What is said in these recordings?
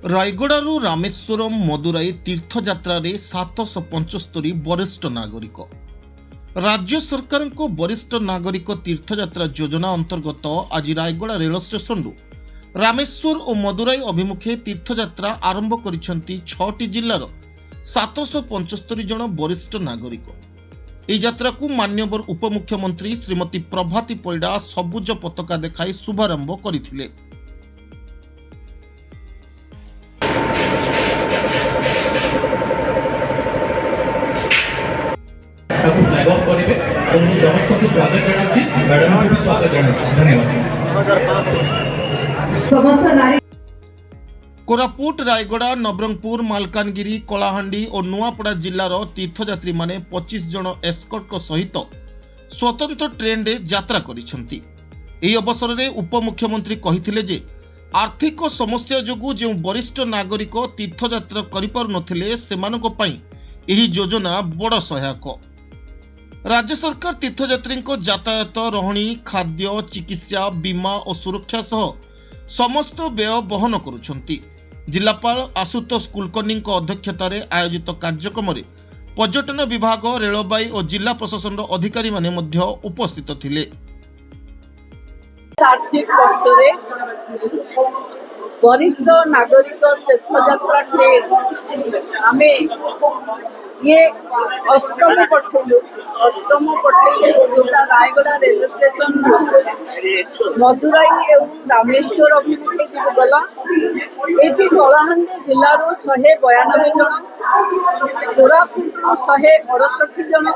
रायगड़ारू रामेश्वरम मदुराई तीर्थयात्रा 775 वरिष्ठ नागरिक। राज्य सरकार को वरिष्ठ नागरिक तीर्थयात्रा योजना अंतर्गत आज रायगड़ा रेल स्टेशन रामेश्वर और मदुराई अभिमुखे तीर्थयात्रा आरंभ करिसेंती 6टी जिल्लार 775 जन वरिष्ठ नागरिक। ଏହି ଯାତ୍ରାକୁ ମାନ୍ୟବର ଉପମୁଖ୍ୟମନ୍ତ୍ରୀ ଶ୍ରୀମତୀ ପ୍ରଭାତୀ ପରିଡ଼ା ସବୁଜ ପତାକା ଦେଖାଇ ଶୁଭାରମ୍ଭ କରିଥିଲେ। फ्लैग ऑफ करेंगे और मैं समस्त को स्वागत जनाची मैडम को भी स्वागत जनाची। धन्यवाद। समस्त नारी कोरापुट रायगड़ा नवरंगपुर मालकानगिरी कलाहांडी और नुआपड़ा जिल्लार तीर्थयात्री माने 25 जन एस्कॉर्ट सहित स्वतंत्र ट्रेन रे यात्रा करिसेंती। एही अवसर में उपमुख्यमंत्री कहिथिले जे आर्थिक समस्या जोगु जो वरिष्ठ नागरिक तीर्थयात्रा करि पारु नथिले सेमानक पई एही योजना बड़ सहायक। राज्य सरकार तीर्थयात्री यातायात रहणी खाद्य चिकित्सा बीमा और सुरक्षा सह समस्त व्यय बहन करुछंती। जिलापाल आशुतोष कुलकर्णी अध्यक्षतार आयोजित कार्यक्रम में पर्यटन विभाग रेलबाई और जिला प्रशासन अधिकारी माने मध्य उपस्थित थिले। आर्थिक वर्ष वरिष्ठ नागरिक तीर्थयात्रा ट्रेन आमे ये अष्टम पठेलु जोटा रायगड़ा रेलवे स्टेशन मदुराई एवं रामेश्वर अभिमुखे जो गला ये कलाहांडी जिलार 192 जन कोरापुट 168 जन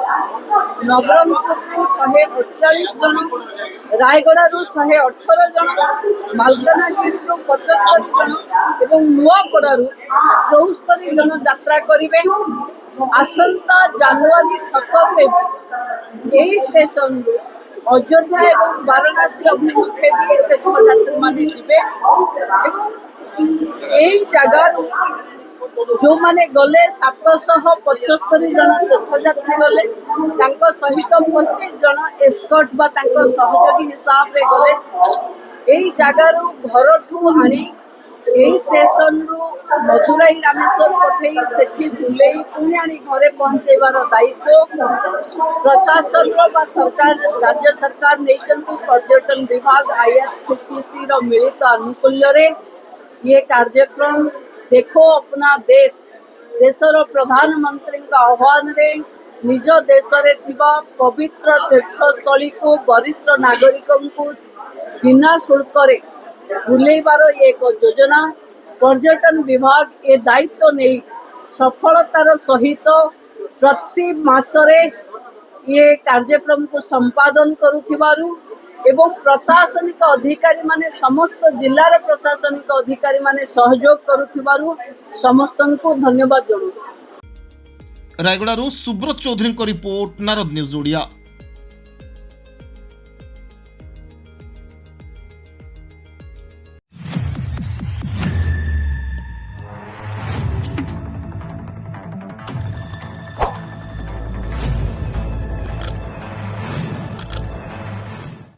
नवरंगपुर 148 जन रायगड़ारू 118 जन मालकानगिरी 75 जन एवं नुआपड़ारू 74 जन यात्रा करेंगे। आसंता जनवरी 17 में यही स्टेशन अयोध्या एवं वाराणसी अभिमुखे भी तीर्थयात्री माने जीवे एवं यही जगार जो माने गले 775 जन तीर्थयात्री गले सहित 25 जन एस्कॉर्ट बा सहयोगी हिसाब रे गले यही जगार घर ठू आनी यही स्टेशन रु मदुराई रामेश्वर पठे सेठी बुले पुणी आनी घरे पहुंचेबार दायित्व प्रशासन सरकार राज्य सरकार नहीं पर्यटन विभाग आईआरसीटीसी मिलित अनुकूल्य ये कार्यक्रम देखो अपना देशर प्रधानमंत्री आह्वान रे निज देश रे थिबा पवित्र तीर्थस्थली को वरिष्ठ नागरिक को बिना शुल्क रे बुलेबार एक योजना पर्यटन विभाग ए दायित्व नहीं सफलतार सहित प्रति मासरे ये कार्यक्रम को संपादन करुथिबारु एवं प्रशासनिक अधिकारी माने समस्त जिलार प्रशासनिक अधिकारी माने सहयोग करुथिबारु समस्तनकु धन्यवाद जणाउ। रायगड़ारू सुब्रत चौधरी को रिपोर्ट, नारद न्यूज ओडिया।